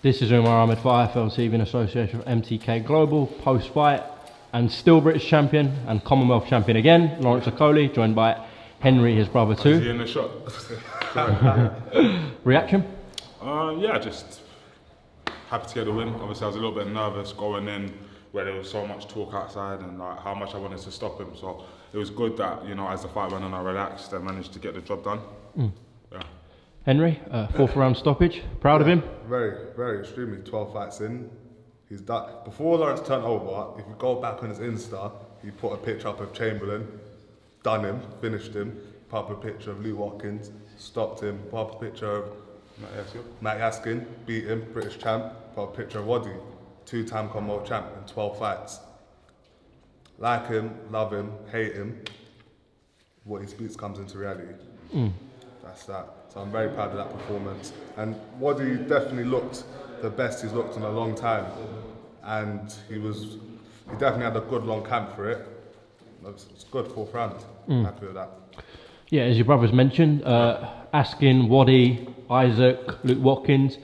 This is UMAR AHMED for IFLTV in association with MTK Global, post-fight, and still British champion and Commonwealth champion again, Lawrence Okolie, joined by Henry, his brother too. Is he in the shot? Reaction? Yeah, just happy to get the win. Obviously I was a little bit nervous going in where there was so much talk outside and like how much I wanted to stop him. So it was good that, you know, as the fight went on I relaxed and managed to get the job done. Yeah. Henry, fourth round stoppage, proud of him? Very, extremely. 12 fights in. He's done. Before Lawrence turned over, if you go back on his Insta, he put a picture up of Chamberlain, done him, finished him, put up a picture of Watkins, stopped him, put up a picture of Matt Yaskin, beat him, British champ, put up a picture of WADI, 2-time Commonwealth champ in 12 fights. Like him, love him, hate him, what he speaks comes into reality. That's that. So I'm very proud of that performance. And WADI definitely looked the best he's looked in a long time. And he definitely had a good long camp for it. It's good, fourth round. Happy with that. Yeah, as your brothers mentioned, Askin, WADI, Isaac, Luke Watkins.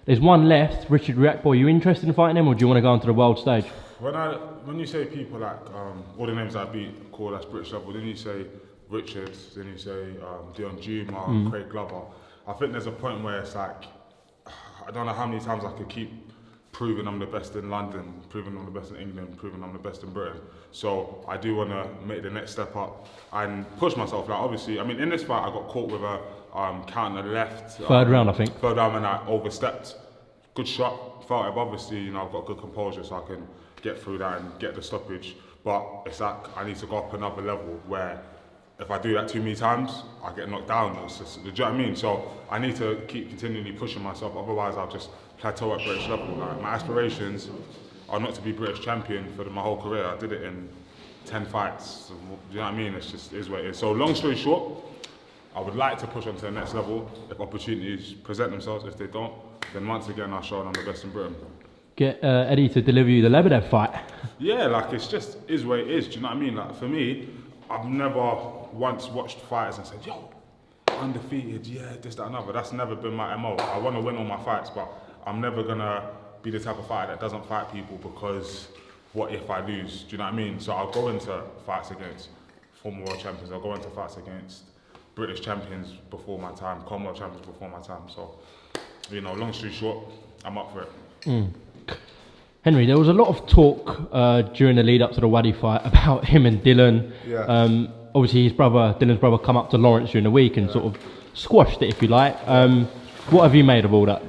There's one left, Richard Riakpo. Are you interested in fighting him, or do you want to go onto the world stage? When you say people like all the names I beat, call that's British level, then you say Richard, then you say Dion Juma, Craig Glover. I think there's a point where it's like, I don't know how many times I could keep proving I'm the best in London, proving I'm the best in England, proving I'm the best in Britain. So I do want to make the next step up and push myself. Like obviously, I mean, in this fight I got caught with a counter left. Third round, I think. Third round when I overstepped. Good shot, felt it. Obviously, you know, I've got good composure so I can get through that and get the stoppage. But it's like I need to go up another level where if I do that too many times, I get knocked down. It's just, do you know what I mean? So I need to keep continually pushing myself, otherwise I'll just plateau at British level. Like, my aspirations are not to be British champion for my whole career. I did it in 10 fights. So, do you know what I mean? It's just is what it is. So long story short, I would like to push on to the next level if opportunities present themselves. If they don't, then once again I'll show I'm the best in Britain. Get Eddie to deliver you the Lebedev fight. Yeah, like it's just is what it is. Do you know what I mean? Like for me, I've never once watched fighters and said, yo, undefeated, yeah, this, that, another. That's never been my MO. I want to win all my fights, but I'm never going to be the type of fighter that doesn't fight people because what if I lose? Do you know what I mean? So I'll go into fights against former world champions. I'll go into fights against British champions before my time, Commonwealth champions before my time. So, you know, long story short, I'm up for it. Henry, there was a lot of talk during the lead up to the WADI fight about him and Dylan. Yeah. Obviously, Dylan's brother, come up to Lawrence during the week and sort of squashed it, if you like. What have you made of all that?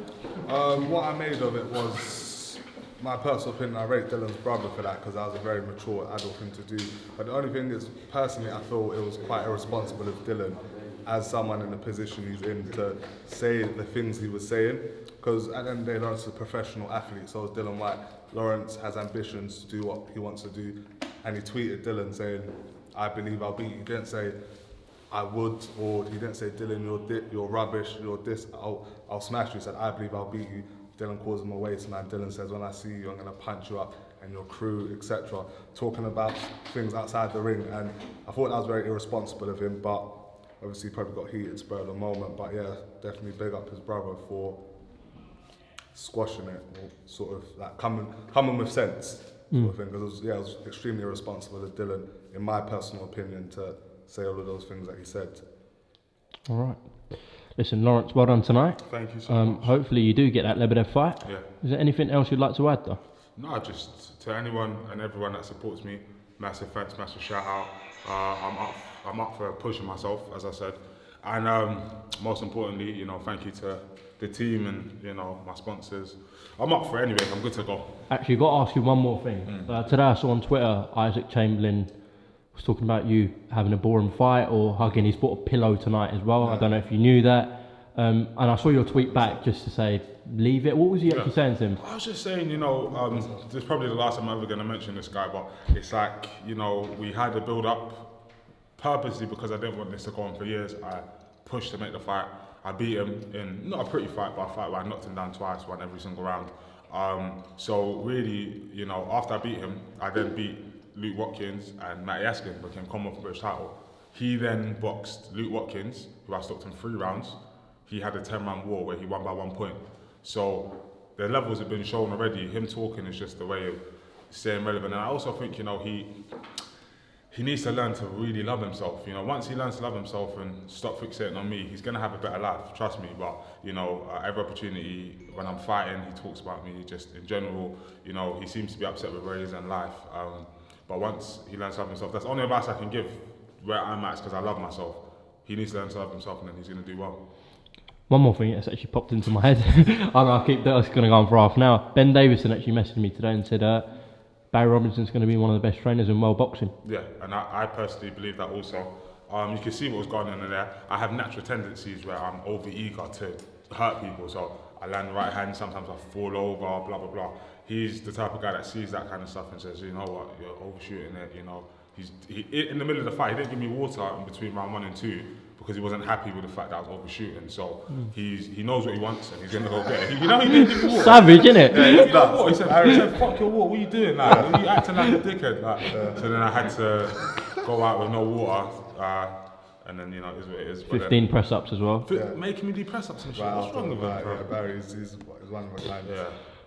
What I made of it was my personal opinion. I rate Dylan's brother for that because that was a very mature adult thing to do. But the only thing is, personally, I feel it was quite irresponsible of Dylan, as someone in the position he's in, to say the things he was saying. Because at the end of the day, Lawrence is a professional athlete, so is Dylan White. Lawrence has ambitions to do what he wants to do, and he tweeted Dylan saying, I believe I'll beat you. He didn't say, I would, or he didn't say, Dylan, you're rubbish, you're this, I'll smash you. He said, I believe I'll beat you. Dylan calls him a waste man. Dylan says, when I see you, I'm going to punch you up, and your crew, etc. Talking about things outside the ring, and I thought that was very irresponsible of him, but obviously he probably got heated, spur of the moment. But yeah, definitely big up his brother for squashing it, or sort of like coming with sense, sort of thing. Because it was extremely irresponsible of Dylan, in my personal opinion, to say all of those things that he said. All right. Listen, Lawrence, well done tonight. Thank you so much. Hopefully you do get that Lebedev fight. Yeah. Is there anything else you'd like to add, though? No, just to anyone and everyone that supports me, massive thanks, massive shout out. I'm up for pushing myself, as I said, and most importantly, you know, thank you to the team and, you know, my sponsors. I'm up for it anyway. I'm good to go. Actually, got to ask you one more thing. Today I saw on Twitter Isaac Chamberlain was talking about you having a boring fight or hugging. He's bought a pillow tonight as well. I don't know if you knew that. And I saw your tweet back just to say, leave it. What was he actually saying to him? I was just saying, you know, this is probably the last time I'm ever going to mention this guy, but it's like, you know, we had a build up purposely because I didn't want this to go on for years. I pushed to make the fight. I beat him in, not a pretty fight, but a fight where I knocked him down twice, won every single round. So really, you know, after I beat him, I then beat Luke Watkins and Matt Yaskin, became Commonwealth British title. He then boxed Luke Watkins, who I stopped in 3 rounds. He had a 10-round war where he won by 1 point. So the levels have been shown already. Him talking is just a way of staying relevant. And I also think, you know, he needs to learn to really love himself. You know, once he learns to love himself and stop fixating on me, he's gonna have a better life, trust me. But, you know, every opportunity when I'm fighting, he talks about me just in general. You know, he seems to be upset with where he is in life. But once he learns to love himself, that's the only advice I can give where I'm at, because I love myself. He needs to learn to love himself, and then he's gonna do well. One more thing that's actually popped into my head. I'll keep that. It's going to go on for half an hour. Ben Davidson actually messaged me today and said Barry Robinson's going to be one of the best trainers in world boxing. Yeah, and I personally believe that also. You can see what was going on in there. I have natural tendencies where I'm over eager to hurt people, so I land the right hand, sometimes I fall over, blah blah blah. He's the type of guy that sees that kind of stuff and says, you know what, you're overshooting it. You know, he in the middle of the fight, he didn't give me water in between round 1 and 2 because he wasn't happy with the fact that I was overshooting. So he knows what he wants and he's gonna go get it. You know, he didn't give me water. Savage, innit? Yeah, he said, fuck your water. What are you doing? Like, you acting like a dickhead. Like, so then I had to go out with no water. And then, you know, it is what it is. 15 press ups as well. Making me do press ups and shit. What's wrong with him? Yeah, Barry is one of a kind. Yeah.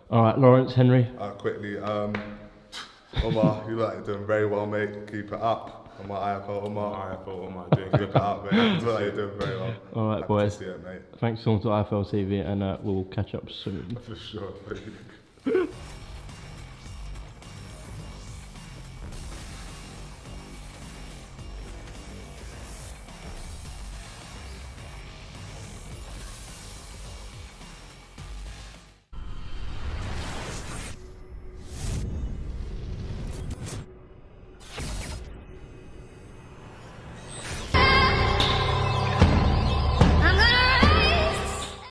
All right, Lawrence, Henry. Quickly, Omar, you look like you're doing very well, mate. Keep it up. Omar, Omar, doing keep it up, mate. You look like you're doing very well. All right, boys. See it, mate. Thanks for coming to IFL TV, and we'll catch up soon. For sure.